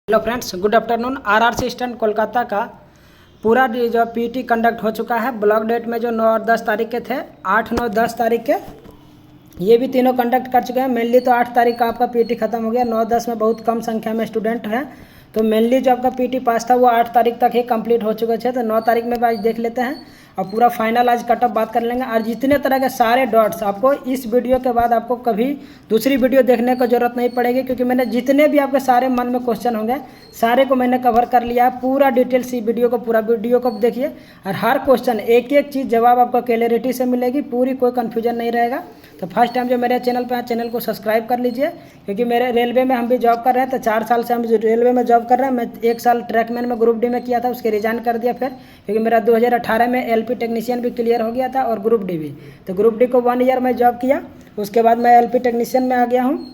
Hello friends, good afternoon. RRC stand Kolkata का पूरा जो पीटी कंडक्ट हो चुका है। ब्लॉक डेट में जो 9 और 10 तारीख के थे, 8, 9, 10 तारीख के ये भी तीनों कंडक्ट कर चुके हैं। मेनली तो 8 तारीख का आपका पीटी खत्म हो गया। 9, 10 में बहुत कम संख्या में स्टूडेंट हैं, तो मेनली जो आपका पीटी पास था वो 8 तारीख तक ही कंप्लीट हो चुके थे। तो 9 तारीख में आज देख लेते हैं और पूरा फाइनल आज कट ऑफ बात कर लेंगे। और जितने तरह के सारे डॉट्स आपको इस वीडियो के बाद आपको कभी दूसरी वीडियो देखने की जरूरत नहीं पड़ेगी, क्योंकि मैंने जितने भी आपके सारे मन में क्वेश्चन होंगे सारे को मैंने कवर कर लिया है। पूरा डिटेल्स इस वीडियो को पूरा वीडियो को देखिए और हर क्वेश्चन एक एक चीज़ जवाब आपको क्लियरिटी से मिलेगी, पूरी कोई कन्फ्यूजन नहीं रहेगा। तो फर्स्ट टाइम जो मेरे चैनल पे चैनल को सब्सक्राइब कर लीजिए, क्योंकि मेरे रेलवे में हम भी जॉब कर रहे हैं। तो 4 साल से हम रेलवे में जॉब कर रहे हैं। मैं 1 साल ट्रैकमैन में ग्रुप डी में किया था, उसके रिजाइन कर दिया फिर, क्योंकि मेरा 2018 में एलपी टेक्नीशियन भी क्लियर हो गया था और ग्रुप डी भी। तो ग्रुप डी को 1 ईयर में जॉब किया, उसके बाद मैं एलपी टेक्नीशियन में आ गया हूँ।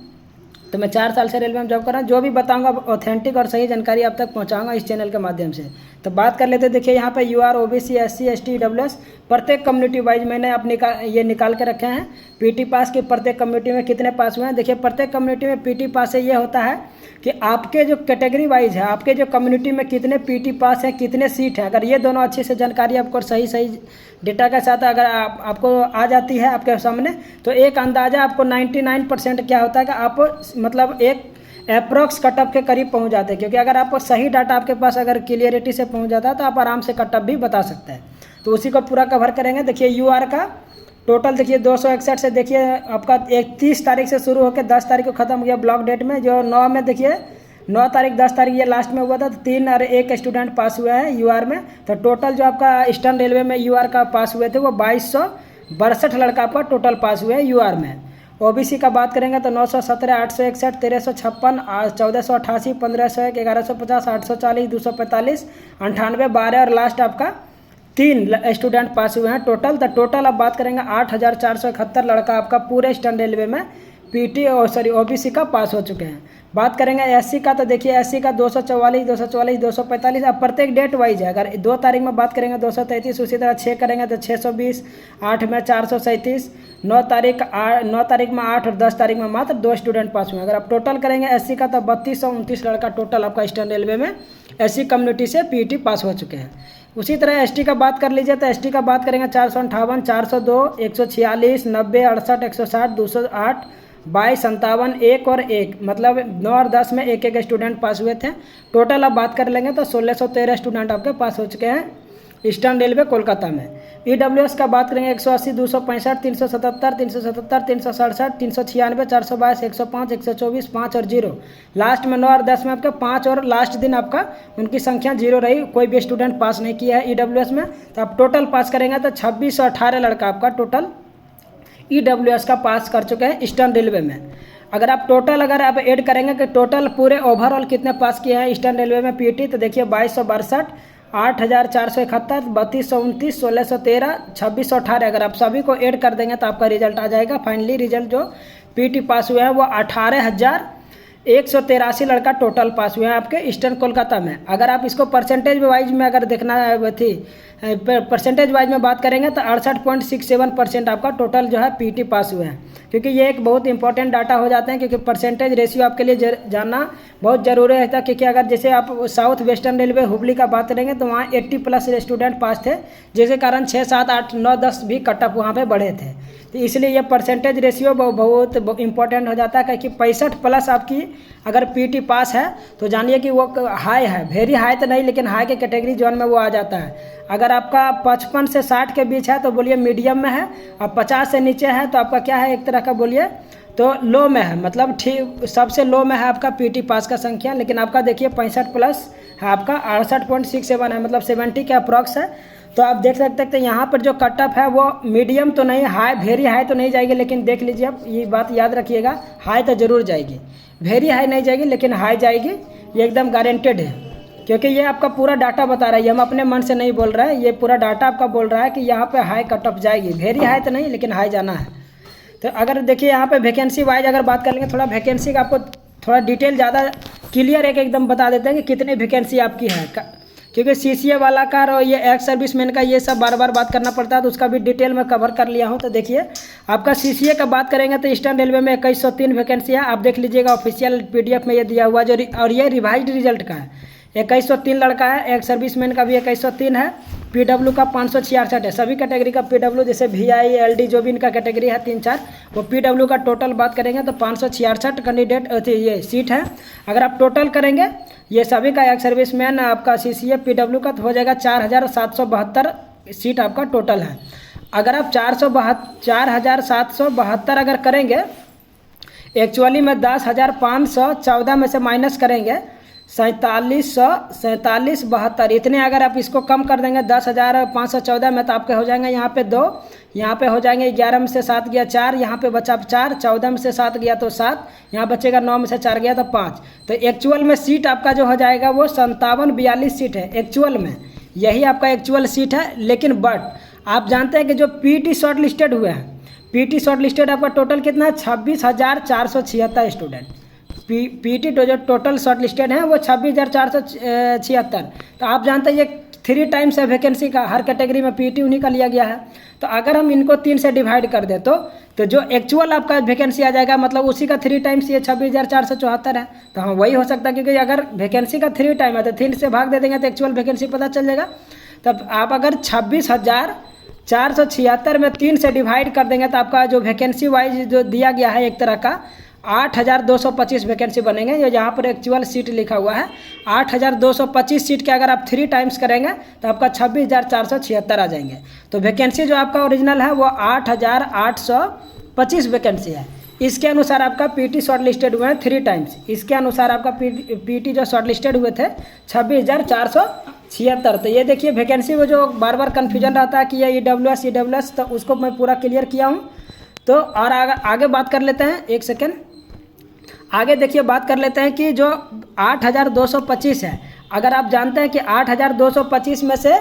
तो मैं 4 साल से रेलवे में जॉब कर रहा हूँ। जो भी बताऊंगा ऑथेंटिक और सही जानकारी आप तक पहुँचाऊंगा इस चैनल के माध्यम से। तो बात कर लेते हैं। देखिए यहाँ पे UR, OBC, SC, ST, EWS प्रत्येक कम्युनिटी वाइज मैंने आप निकाल के रखे हैं। पीटी पास के प्रत्येक कम्युनिटी में कितने पास हुए हैं। देखिए प्रत्येक कम्युनिटी में पीटी पास से ये होता है कि आपके जो कैटेगरी वाइज है, आपके जो कम्युनिटी में कितने पीटी पास हैं, कितने सीट हैं, अगर ये दोनों अच्छी से जानकारी आपको सही डेटा के साथ अगर आपको आ जाती है आपके सामने, तो एक अंदाज़ा आपको 99% क्या होता है कि आप मतलब एक अप्रॉक्स कटअप के करीब पहुंच जाते हैं। क्योंकि अगर आपको सही डाटा आपके पास अगर क्लियरिटी से पहुंच जाता है तो आप आराम से कटअप भी बता सकते हैं। तो उसी को पूरा कवर करेंगे। देखिए यूआर का टोटल देखिए 261 से देखिए आपका 31 तारीख से शुरू होकर 10 तारीख को ख़त्म हो गया ब्लॉक डेट में। जो 9 में देखिए 9 तारीख 10 तारीख ये लास्ट में हुआ था, तो 3 और 1 स्टूडेंट पास हुए हैं यूआर में। तो टोटल जो आपका ईस्टर्न रेलवे में यूआर का पास हुए थे वो 2262 लड़का आपका टोटल पास हुए हैं यूआर में। ओबीसी का बात करेंगे तो 917, 861, 1356, 1488, 1501, 1150, 840, 245, 98, 12 और लास्ट आपका 3 स्टूडेंट पास हुए हैं टोटल। तो टोटल अब बात करेंगे 8471 लड़का आपका पूरे ईस्टर्न रेलवे में पीटी और ओबीसी का पास हो चुके हैं। बात करेंगे एससी का, तो देखिए एससी का 244, 244, 245। अब प्रत्येक डेट वाइज है। अगर 2 तारीख में बात करेंगे 233, उसी तरह 6 करेंगे तो 620, 8 में 437, 9 तारीख में 8 और 10 तारीख में मात्र 2 स्टूडेंट पास हुए। अगर आप टोटल करेंगे एससी का तो 3229 लड़का टोटल आपका ईस्टर्न रेलवे में एससी कम्युनिटी से पीटी पास हो चुके हैं। उसी तरह एसटी का बात कर लीजिए तो एसटी का बात करेंगे 458, 402, 146, 90, 68, 160, 208, 22, 57, 1 और 1, मतलब 9 और 10 में एक स्टूडेंट पास हुए थे टोटल। अब बात कर लेंगे तो 1613 स्टूडेंट आपके पास हो चुके हैं ईस्टर्न रेलवे कोलकाता में। ईडब्ल्यूएस का बात करेंगे 180, 265, 377, 377, 367, 396, 422, 105, 124, 5 और 0। लास्ट में 9 और 10 में आपका 5 और लास्ट दिन आपका उनकी संख्या 0 रही, कोई भी स्टूडेंट पास नहीं किया है ईडब्ल्यूएस में। तो आप टोटल पास करेंगे तो 2618 लड़का आपका टोटल ईडब्ल्यूएस का पास कर चुके हैं ईस्टर्न रेलवे में। अगर आप टोटल अगर आप ऐड करेंगे कि टोटल पूरे ओवरऑल कितने पास किए हैं ईस्टर्न रेलवे में पीटी, तो देखिए 2262, 8471, 3229, 1613, 2618। अगर आप सभी को ऐड कर देंगे तो आपका रिजल्ट आ जाएगा। फाइनली रिजल्ट जो पीटी पास हुए हैं वो 18,183 लड़का टोटल पास हुए हैं आपके ईस्टर्न कोलकाता में। अगर आप इसको परसेंटेज वाइज में अगर देखना थी परसेंटेज वाइज में बात करेंगे तो 68.67% आपका टोटल जो है पीटी पास हुए हैं। क्योंकि ये एक बहुत इंपॉर्टेंट डाटा हो जाते हैं, क्योंकि परसेंटेज रेशियो आपके लिए जानना बहुत ज़रूरी रहता है। क्योंकि अगर जैसे आप साउथ वेस्टर्न रेलवे हुबली का बात करेंगे तो वहाँ 80+ स्टूडेंट पास थे, जिसके कारण 6, 7, 8, 9, 10 भी कटअप वहाँ पे बढ़े थे। तो इसलिए ये परसेंटेज रेशियो बहुत इंपॉर्टेंट हो जाता है। क्योंकि 65+ आपकी अगर पीटी पास है तो जानिए कि वो हाई है, वेरी हाई तो नहीं लेकिन हाई के कैटेगरी जोन में वो आ जाता है। अगर आपका 55 से 60 के बीच है तो बोलिए मीडियम में है, और 50 से नीचे है तो आपका क्या है, एक तरह का बोलिए तो लो में है, मतलब ठीक सबसे लो में है आपका पीटी पास का संख्या। लेकिन आपका देखिए 65+ है, आपका 68.67 है, मतलब 70 के अप्रॉक्स है। तो आप देख सकते हैं यहाँ पर जो कटअप है वो मीडियम तो नहीं, हाई वेरी हाई तो नहीं जाएगी, लेकिन देख लीजिए आप ये बात याद रखिएगा, हाई तो ज़रूर जाएगी, वेरी हाई नहीं जाएगी लेकिन हाई जाएगी, ये एकदम गारंटेड है। क्योंकि ये आपका पूरा डाटा बता रहा है, ये हम अपने मन से नहीं बोल रहे हैं, ये पूरा डाटा आपका बोल रहा है कि यहाँ पे हाई कटअप जाएगी, वेरी हाई तो नहीं लेकिन हाई जाना है। तो अगर देखिए यहाँ पे वैकेंसी वाइज अगर बात कर लेंगे, थोड़ा वैकेंसी का आपको थोड़ा डिटेल ज़्यादा क्लियर एकदम बता देते हैं कि कितनी वैकेंसी आपकी है। क्योंकि CCA वाला का और ये एक्स सर्विसमैन का ये सब बार बार बात करना पड़ता है, तो उसका भी डिटेल में कवर कर लिया हूँ। तो देखिए आपका CCA का बात करेंगे तो ईस्टर्न रेलवे में 2103 वैकेंसी है। आप देख लीजिएगा ऑफिशियल PDF में ये दिया हुआ जो और ये रिवाइज रिजल्ट का है। 2103 लड़का है, एक सर्विसमैन का भी 2103 है, PW का 566 है। सभी कैटेगरी का PW जैसे VI LD जो भी इनका कैटेगरी है 3-4, वो PW का टोटल बात करेंगे तो 566 कैंडिडेट ये सीट है। अगर आप टोटल करेंगे ये सभी का एक सर्विसमैन आपका CCA PW का तो हो जाएगा 4772 सीट आपका टोटल है। अगर आप 4772 अगर करेंगे, एक्चुअली में 10,514 में से माइनस करेंगे 4772, इतने अगर आप इसको कम कर देंगे 10,514 में तो आपके हो जाएंगे यहाँ पे 2, यहाँ पे हो जाएंगे 11 में से 7 गया 4, यहाँ पे बचा 4, 14 में से 7 गया तो 7, यहाँ बचेगा 9 में से 4 गया तो 5। तो एक्चुअल में सीट आपका जो हो जाएगा वो 5742 सीट है एक्चुअल में, यही आपका एक्चुअल सीट है। लेकिन बट आप जानते हैं कि जो PT शॉर्ट लिस्टेड हुए हैं, PT शॉर्ट लिस्टेड आपका टोटल कितना है 26,476 स्टूडेंट। PT जो टोटल शॉर्ट लिस्टेड है वो 26,476। तो आप जानते हैं ये 3 टाइम्स है वैकेंसी का, हर कैटेगरी में PT उन्हीं का लिया गया है। तो अगर हम इनको 3 से डिवाइड कर दें तो जो एक्चुअल आपका वैकेंसी आ जाएगा मतलब उसी का 3 टाइम्स ये 26,474 है। तो हाँ वही हो सकता है, क्योंकि अगर वैकेंसी का 3 टाइम है तो 3 से भाग दे देंगे तो एक्चुअल वैकेंसी पता चल जाएगा। तब आप अगर 26,476 में 3 से डिवाइड कर देंगे तो आपका जो वैकेंसी वाइज जो दिया गया है एक तरह का 8,225 वैकेंसी बनेंगे। ये यहाँ पर एक्चुअल सीट लिखा हुआ है 8,225 सीट के अगर आप 3 टाइम्स करेंगे तो आपका 26,476 आ जाएंगे। तो वैकेंसी जो आपका ओरिजिनल है वो 8,825 वैकेंसी है। इसके अनुसार आपका PT शॉर्ट लिस्टेड हुए हैं 3 टाइम्स। इसके अनुसार आपका PT जो शॉर्ट लिस्टेड हुए थे 26,476। तो ये देखिए वैकेंसी वो जो बार बार कन्फ्यूजन रहता है कि ये EWS तो उसको मैं पूरा क्लियर किया हूँ। तो और आगे बात कर लेते हैं, एक सेकेंड आगे देखिए बात कर लेते हैं कि जो 8,225 है, अगर आप जानते हैं कि 8,225 में से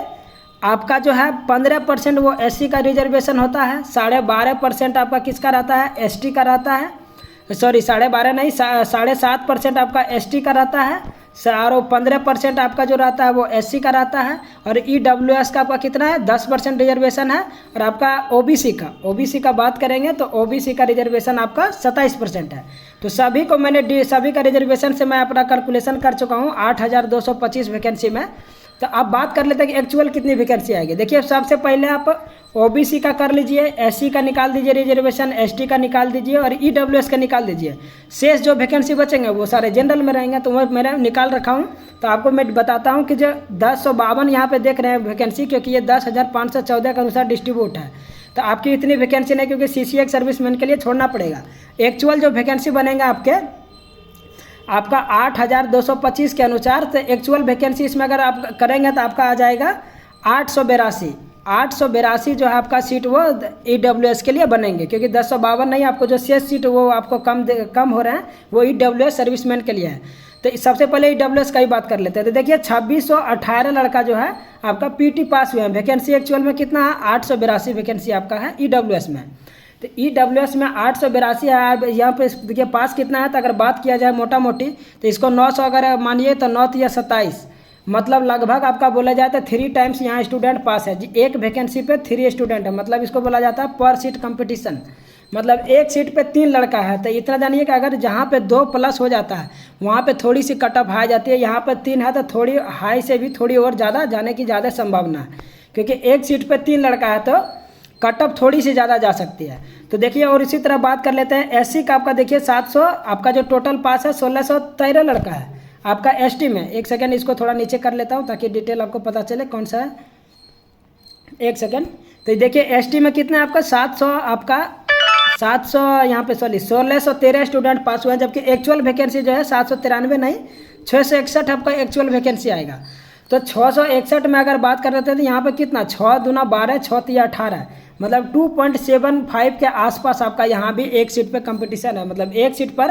आपका जो है 15% वो SC का रिजर्वेशन होता है, 12.5% आपका किसका रहता है ST का रहता है, सॉरी 12.5 नहीं 7.5% आपका ST का रहता है, और 15% आपका जो रहता है वो SC का रहता है, और EWS का आपका कितना है 10% रिजर्वेशन है, और आपका OBC का बात करेंगे तो OBC का रिजर्वेशन आपका 27% है। तो सभी को मैंने सभी का रिजर्वेशन से मैं अपना कैलकुलेशन कर चुका हूँ 8,225 वैकेंसी में। तो अब बात कर लेते हैं कि एक्चुअल कितनी वैकेंसी आएगी। देखिए सबसे पहले आप OBC का कर लीजिए, SC का निकाल दीजिए रिजर्वेशन, ST का निकाल दीजिए और EWS का निकाल दीजिए। शेष जो वैकेंसी बचेंगे वो सारे जनरल में रहेंगे। तो मैं मैंने निकाल रखा हूँ, तो आपको मैं बताता हूँ कि जो 1052 यहाँ पे देख रहे हैं वैकेंसी, क्योंकि ये 10,514 के अनुसार डिस्ट्रीब्यूट है। तो आपकी इतनी वैकेंसी नहीं, क्योंकि CCA सर्विसमैन के लिए छोड़ना पड़ेगा। एक्चुअल जो वैकेंसी बनेगा आपका 8,225 के अनुसार, तो एक्चुअल वैकेंसी इसमें अगर आप करेंगे तो आपका आ जाएगा 882 जो है आपका सीट वो EWS के लिए बनेंगे, क्योंकि 1052 नहीं, आपको जो शेष सीट वो आपको कम हो रहे हैं वो EWS सर्विसमैन के लिए है। तो सबसे पहले EWS का ही बात कर लेते हैं। तो देखिए 2618 लड़का जो है आपका PT पास हुए हैं। वैकेंसी एक्चुअल में कितना है 882 वैकेंसी आपका है EWS में। तो EWS में 882 है। यहाँ पे देखिए पास कितना है, तो अगर बात किया जाए मोटा मोटी तो इसको 900 अगर मानिए तो 9 या 27, मतलब लगभग आपका बोला जाए तो 3 टाइम्स यहाँ स्टूडेंट पास है जी। एक वैकेंसी पे 3 स्टूडेंट है, मतलब इसको बोला जाता है पर सीट कंपटीशन, मतलब एक सीट पे 3 लड़का है। तो इतना जानिए कि अगर जहाँ पे 2+ हो जाता है वहाँ पे थोड़ी सी कट ऑफ हाई जाती है, यहाँ पे 3 है तो थोड़ी हाई से भी थोड़ी और ज़्यादा जाने की ज़्यादा संभावना है, क्योंकि एक सीट पे 3 लड़का है तो कट ऑफ थोड़ी सी ज़्यादा जा सकती है। तो देखिए और इसी तरह बात कर लेते हैं SC का। आपका देखिए 700, आपका जो टोटल पास है 1613 लड़का है आपका ST में। एक सेकेंड इसको थोड़ा नीचे कर लेता हूँ ताकि डिटेल आपको पता चले कौन सा है। एक सेकेंड, तो देखिए ST में कितना है आपका 700 यहाँ पे 1613 स्टूडेंट पास हुए हैं, जबकि एक्चुअल वैकेंसी जो है 793 नहीं 661 आपका एक्चुअल वैकेंसी आएगा। तो 661 में अगर बात कर रहे थे तो यहाँ पे कितना 6 दूना 12 6 तिया 18, मतलब 2.75 के आसपास आपका यहाँ भी एक सीट पे कंपटीशन है। मतलब एक सीट पर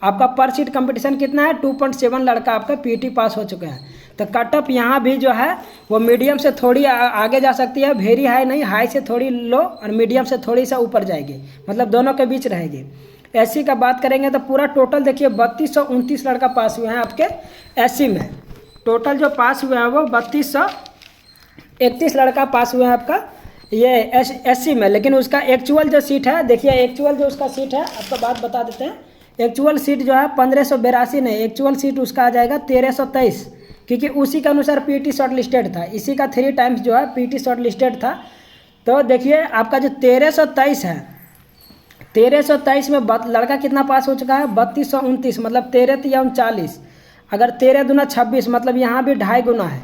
आपका पर सीट कंपटीशन कितना है 2.7 लड़का आपका PT पास हो चुके हैं। तो कट ऑफ यहाँ भी जो है वो मीडियम से थोड़ी आगे जा सकती है, वेरी हाई नहीं, हाई से थोड़ी लो और मीडियम से थोड़ी सा ऊपर जाएगी, मतलब दोनों के बीच रहेगी। SC का बात करेंगे तो पूरा टोटल देखिए 3229 लड़का पास हुए हैं आपके SC में। टोटल जो पास हुए हैं वो 3231 लड़का पास हुए हैं आपका ये SC में। लेकिन उसका एक्चुअल जो सीट है, देखिए एक्चुअल जो उसका सीट है आपको बात बता देते हैं। एक्चुअल सीट जो है 1582 नहीं, एक्चुअल सीट उसका आ जाएगा 1323, क्योंकि उसी के अनुसार पीटी शॉर्ट लिस्टेड था। इसी का 3 टाइम्स जो है पीटी शॉर्ट लिस्टेड था। तो देखिए आपका जो 1323 है, 1323 में लड़का कितना पास हो चुका है 3229, मतलब 13 या 39, अगर 13 दूना 26, मतलब यहाँ भी 2.5 गुना है।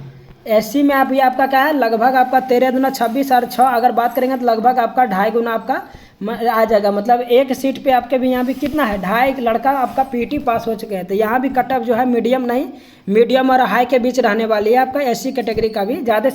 SC में आप ये आपका क्या है लगभग आपका 13 दूना 26 और 6 अगर बात करेंगे तो लगभग आपका 2.5 गुना आपका आ जाएगा। मतलब एक सीट पे आपके भी यहाँ भी कितना है 2.5 लड़का आपका पीटी पास हो चुके हैं। तो यहाँ भी कट ऑफ जो है मीडियम नहीं, मीडियम और हाई के बीच रहने वाली है आपका SC कैटेगरी का भी ज़्यादा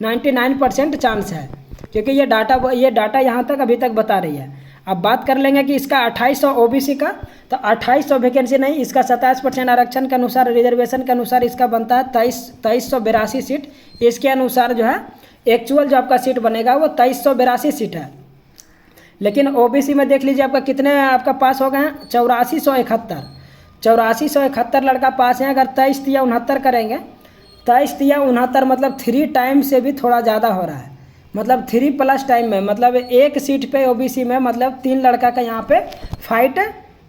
99% चांस है, क्योंकि ये डाटा यहाँ तक अभी तक बता रही है। अब बात कर लेंगे कि इसका 2800 OBC का, तो 2800 वैकेंसी नहीं, इसका 27% आरक्षण के अनुसार रिजर्वेशन के अनुसार इसका बनता है 2382 सीट। इसके अनुसार जो है एक्चुअल जो आपका सीट बनेगा वो 2382 सीट है। लेकिन OBC में देख लीजिए आपका कितने आपका पास हो गए हैं 8471 लड़का पास हैं। अगर 23 या 69 करेंगे, 23 या 69 मतलब 3 टाइम से भी थोड़ा ज़्यादा हो रहा है, मतलब 3+ टाइम में, मतलब एक सीट पे OBC में मतलब 3 लड़का का यहाँ पे फाइट,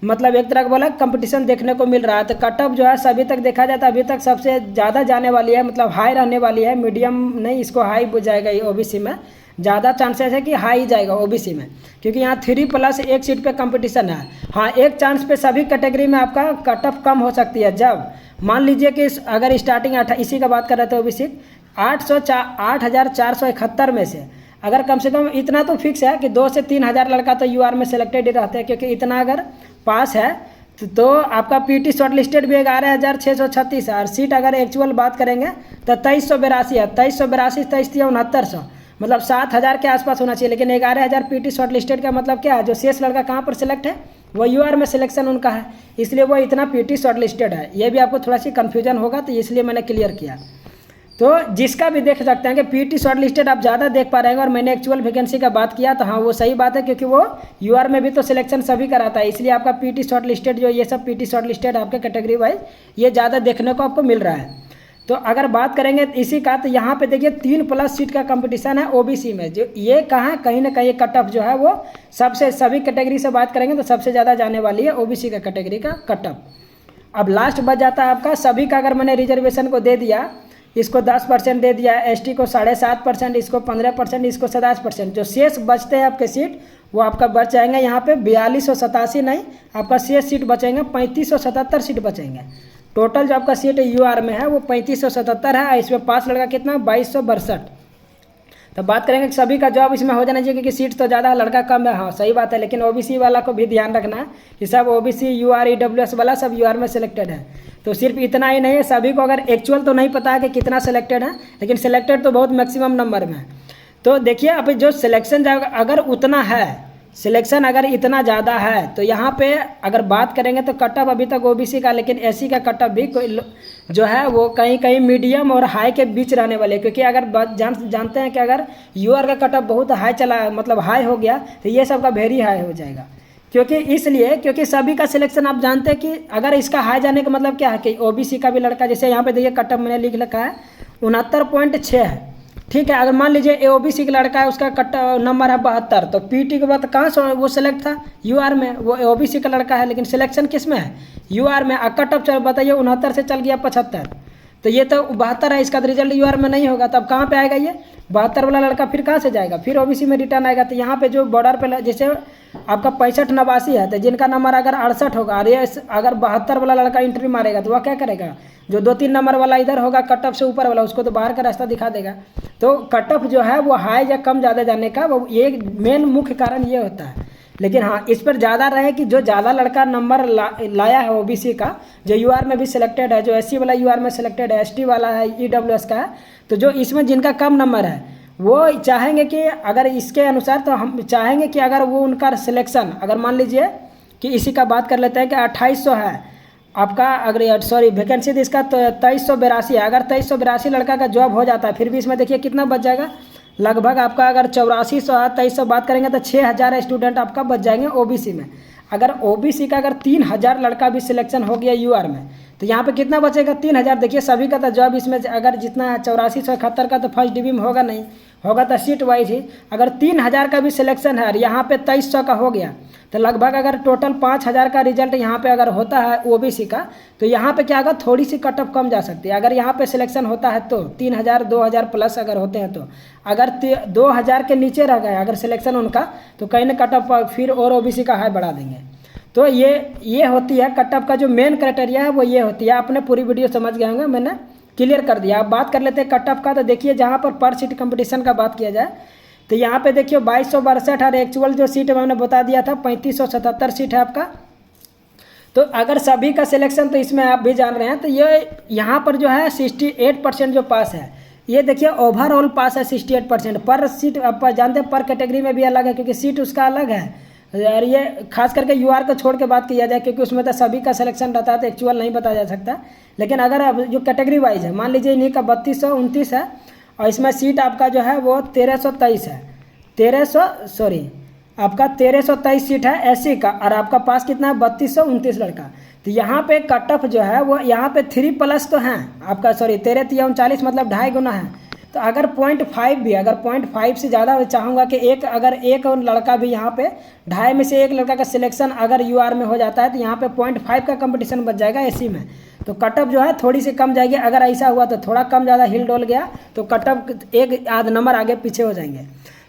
मतलब एक तरह का बोला कंपटीशन देखने को मिल रहा है। तो कट ऑफ जो है अभी तक देखा जाए तो अभी तक सबसे ज़्यादा जाने वाली है, मतलब हाई रहने वाली है, मीडियम नहीं, इसको हाई जाएगा ये OBC में। ज़्यादा चांसेस है कि हाई जाएगा OBC में, क्योंकि यहाँ 3+ एक सीट पे कंपटीशन है। हाँ, एक चांस पे सभी कैटेगरी में आपका कट ऑफ कम हो सकती है। जब मान लीजिए कि अगर स्टार्टिंग इसी का बात कर रहे थे OBC 8471 में से अगर कम से कम इतना तो फिक्स है कि 2 से 3 हज़ार लड़का तो UR में सेलेक्टेड ही रहते हैं, क्योंकि इतना अगर पास है तो आपका पीटी शॉर्ट लिस्टेड भी 11,636 है। और सीट अगर एक्चुअल बात करेंगे तो 2382 है, 2382 23 या 6900, मतलब 7000 के आसपास होना चाहिए। लेकिन 11,000 पीटी शॉर्ट लिस्टेड का मतलब क्या है, जो शेष लड़का कहाँ पर सिलेक्ट है वो UR में सिलेक्शन उनका है, इसलिए वो इतना पीटी शॉर्ट लिस्टेड है। ये भी आपको थोड़ा सी कन्फ्यूजन होगा, तो इसलिए मैंने क्लियर किया। तो जिसका भी देख सकते हैं कि पीटी शॉर्ट लिस्टेड आप ज़्यादा देख पा रहे हैं, और मैंने एक्चुअल वैकेंसी का बात किया तो हाँ वो सही बात है, क्योंकि वो UR में भी तो सिलेक्शन सभी कराता है, इसलिए आपका पीटी शॉर्ट लिस्टेड जो ये सब पीटी शॉर्ट लिस्टेड आपके कैटेगरी वाइज ये ज़्यादा देखने को आपको मिल रहा है। तो अगर बात करेंगे इसी का, तो यहाँ पे देखिए 3+ सीट का कंपटीशन है OBC में, जो ये कहाँ कहीं ना कहीं कट ऑफ जो है वो सबसे सभी कैटेगरी से बात करेंगे तो सबसे ज़्यादा जाने वाली है OBC का कैटेगरी का कट ऑफ। अब लास्ट बच जाता है आपका सभी का। अगर मैंने रिजर्वेशन को दे दिया, इसको 10% दे दिया, ST को 7.5%, इसको 15%, इसको 27%, जो शेष बचते हैं आपके सीट वो आपका बच जाएंगे यहाँ पे 4287 नहीं, आपका शेष सीट बचेंगे 3577 सीट बचेंगे। टोटल जो आपका सीट UR में है वो 3577 है, इसमें पास लड़का कितना 2262। तो बात करेंगे कि सभी का जॉब इसमें हो जाना चाहिए, क्योंकि सीट तो ज़्यादा लड़का कम है। हाँ सही बात है, लेकिन OBC वाला को भी ध्यान रखना है कि सब OBC UR EWS वाला सब UR में सिलेक्टेड है। तो सिर्फ इतना ही नहीं है, सभी को अगर एक्चुअल तो नहीं पता है कि कितना सिलेक्टेड है, लेकिन सिलेक्टेड तो बहुत मैक्सिमम नंबर में है। तो देखिए अब जो सिलेक्शन अगर उतना है, सिलेक्शन अगर इतना ज़्यादा है, तो यहाँ पे अगर बात करेंगे तो कट ऑफ अभी तक OBC का, लेकिन SC का कट ऑफ भी कोई जो है वो कहीं कहीं मीडियम और हाई के बीच रहने वाले, क्योंकि अगर जानते हैं कि अगर UR का कट ऑफ बहुत हाई चला, मतलब हाई हो गया, तो ये सब का वेरी हाई हो जाएगा। क्योंकि सभी का सिलेक्शन आप जानते हैं कि अगर इसका हाई जाने का मतलब क्या है कि OBC का भी लड़का, जैसे यहाँ पे देखिए कट ऑफ मैंने लिख रखा है 69.6 है, ठीक है। अगर मान लीजिए OBC का लड़का है, उसका कट नंबर है 72, तो पीटी के बाद कहाँ से वो सिलेक्ट था UR में, वो OBC का लड़का है, लेकिन सिलेक्शन किस में है UR में। कट ऑफ बताइए 69 से चल गया 75, तो ये तो 72 है, इसका रिजल्ट UR में नहीं होगा, तब कहाँ पे आएगा ये 72 वाला लड़का, फिर कहाँ से जाएगा, फिर OBC में रिटर्न आएगा। तो यहाँ पे जो बॉर्डर पे जैसे आपका 65-89 है, तो जिनका नंबर अगर 68 होगा, और ये अगर 72 वाला लड़का एंट्री मारेगा तो वह क्या करेगा, जो 2-3 नंबर वाला इधर होगा कट ऑफ से ऊपर वाला, उसको तो बाहर का रास्ता दिखा देगा। तो कट ऑफ जो है वो हाई या कम ज़्यादा जाने का वो एक मेन मुख्य कारण ये होता है। लेकिन हाँ इस पर ज़्यादा रहे कि जो ज़्यादा लड़का नंबर लाया है OBC का, जो UR में भी सिलेक्टेड है, जो SC वाला UR में सिलेक्टेड है, ST वाला है, EWS का है, तो जो इसमें जिनका कम नंबर है वो चाहेंगे कि अगर इसके अनुसार, तो हम चाहेंगे कि अगर वो उनका सिलेक्शन, अगर मान लीजिए कि इसी का बात कर लेते हैं कि 2800 है आपका, अगर वैकेंसी तो इसका 2382 है। अगर 2382 लड़का का जॉब हो जाता है, फिर भी इसमें देखिए कितना बच जाएगा, लगभग आपका अगर 8400 है, 2300 बात करेंगे तो 6000 स्टूडेंट आपका बच जाएंगे OBC में। अगर ओबीसी का अगर 3000 लड़का भी सिलेक्शन हो गया यूआर में, तो यहाँ पे कितना बचेगा 3000। देखिए सभी का तो जॉब इसमें अगर जितना है 8471 का तो फर्स्ट डिवीजन में होगा नहीं, होगा तो सीट वाइज ही। अगर 3000 का भी सिलेक्शन है और यहाँ पे 2300 का हो गया, तो लगभग अगर टोटल 5000 का रिजल्ट यहाँ पे अगर होता है ओबीसी का, तो यहाँ पे क्या होगा, थोड़ी सी कट ऑफ कम जा सकती है। अगर यहाँ पे सिलेक्शन होता है तो 3000 2000 प्लस अगर होते हैं, तो अगर 2000 के नीचे रह गए अगर सिलेक्शन उनका, तो कहीं ना कट ऑफ फिर और ओबीसी का हाई बढ़ा देंगे। तो ये होती है कट ऑफ का जो मेन क्राइटेरिया है वो ये होती है। आपने पूरी वीडियो समझ गए होंगे, मैंने क्लियर कर दिया। अब बात कर लेते हैं कट ऑफ का। तो देखिए जहाँ पर सीट कंपटीशन का बात किया जाए, तो यहाँ पे देखिए 2262 और एक्चुअल जो सीट मैंने बता दिया था 3577 सीट है आपका। तो अगर सभी का सिलेक्शन, तो इसमें आप भी जान रहे हैं, तो ये यहाँ पर जो है 68% जो पास है, ये देखिए ओवरऑल पास है 68%। पर सीट आप जानते हैं पर कैटेगरी में भी अलग है, क्योंकि सीट उसका अलग है। और ये खास करके यूआर को छोड़ के बात किया जाए, क्योंकि उसमें तो सभी का सिलेक्शन रहता है, तो एक्चुअल नहीं बताया जा सकता। लेकिन अगर अब जो कैटेगरी वाइज है, मान लीजिए इन्हीं का 3229 है और इसमें सीट आपका जो है वो 1323 है, 1323 सीट है एससी का, और आपका पास कितना है 3229 लड़का। तो यहाँ पे कट ऑफ जो है वो यहाँ पे 3+ तो हैं आपका, 13×3 मतलब 2.5 गुना है। तो अगर 0.5 भी, अगर 0.5 से ज़्यादा चाहूँगा कि अगर एक और लड़का भी यहाँ पे 2.5 में से एक लड़का का सिलेक्शन अगर यूआर में हो जाता है, तो यहाँ पे 0.5 का कंपटीशन बच जाएगा एससी में। तो कट ऑफ जो है थोड़ी सी कम जाएगी। अगर ऐसा हुआ तो थोड़ा कम ज़्यादा हिल डोल गया तो कट ऑफ एक आध नंबर आगे पीछे हो जाएंगे।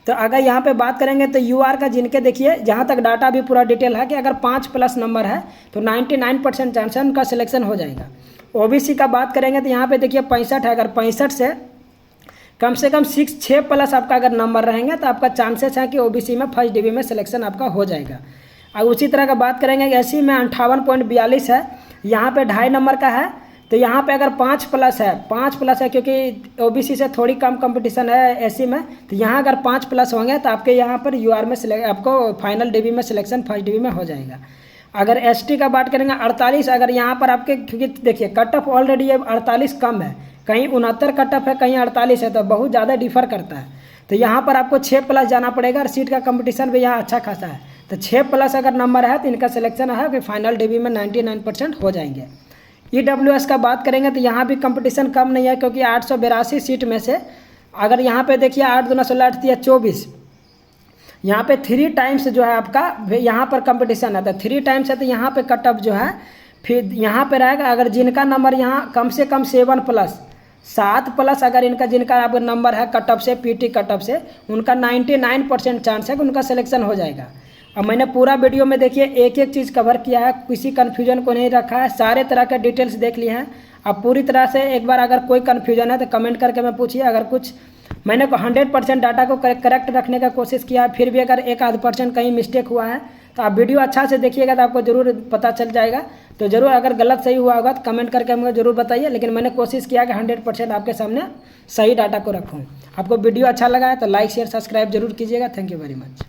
तो अगर यहाँ पे बात करेंगे तो यूआर का जिनके देखिए जहाँ तक डाटा भी पूरा डिटेल है कि अगर 5+ नंबर है तो 99% चांस है उनका सिलेक्शन हो जाएगा। ओबीसी का बात करेंगे तो यहाँ पे देखिए 65 है, अगर 65 से कम 6+ आपका अगर नंबर रहेंगे तो आपका चांसेस है कि ओबीसी में फर्स्ट डिवीजन में सिलेक्शन आपका हो जाएगा। और उसी तरह का बात करेंगे एससी में 58.42 है, यहाँ पे 2.5 नंबर का है। तो यहाँ पे अगर 5+ है, 5+ है, क्योंकि ओबीसी से थोड़ी कम कंपटीशन है एससी में, तो यहाँ अगर 5+ होंगे तो आपके यहाँ पर यूआर में आपको फाइनल डिवीजन में सिलेक्शन फर्स्ट डिवीजन में हो जाएगा। अगर एसटी का बात करेंगे 48, अगर यहाँ पर आपके, क्योंकि देखिए कट ऑफ ऑलरेडी 48 कम है, कहीं 69 कट ऑफ है, कहीं 48 है, तो बहुत ज़्यादा डिफर करता है। तो यहाँ पर आपको 6+ जाना पड़ेगा और सीट का कंपटीशन भी यहाँ अच्छा खासा है। तो 6+ अगर नंबर है तो इनका सिलेक्शन है कि फाइनल डिवीजन में 99% हो जाएंगे। ईडब्ल्यूएस का बात करेंगे तो यहाँ भी कंपटीशन कम नहीं है, क्योंकि 882 सीट में से अगर यहाँ पे देखिए 8 दूना 16 8 24, यहाँ पे 3 टाइम्स जो है आपका यहाँ पर कंपटीशन है। तो 3 टाइम्स है, तो यहाँ पे कट ऑफ जो है फिर यहाँ पे रहेगा। अगर जिनका नंबर यहाँ कम से कम 7+ अगर इनका जिनका आपका नंबर है कट ऑफ से, पीटी कट ऑफ से, उनका 99% चांस है कि उनका सिलेक्शन हो जाएगा। अब मैंने पूरा वीडियो में देखिए एक एक चीज़ कवर किया है, किसी कन्फ्यूजन को नहीं रखा है, सारे तरह के डिटेल्स देख लिए हैं। अब पूरी तरह से एक बार अगर कोई कन्फ्यूजन है तो कमेंट करके मैं पूछिए। अगर कुछ मैंने 100% डाटा को करेक्ट रखने का कोशिश किया है, फिर भी अगर 1-8% कहीं मिस्टेक हुआ है तो आप वीडियो अच्छा से देखिएगा तो आपको ज़रूर पता चल जाएगा। तो ज़रूर अगर गलत सही हुआ होगा तो कमेंट करके मुझे ज़रूर बताइए। लेकिन मैंने कोशिश किया कि 100% आपके सामने सही डाटा को रखूँ। आपको वीडियो अच्छा लगा है तो लाइक शेयर सब्सक्राइब जरूर कीजिएगा। Thank you very much.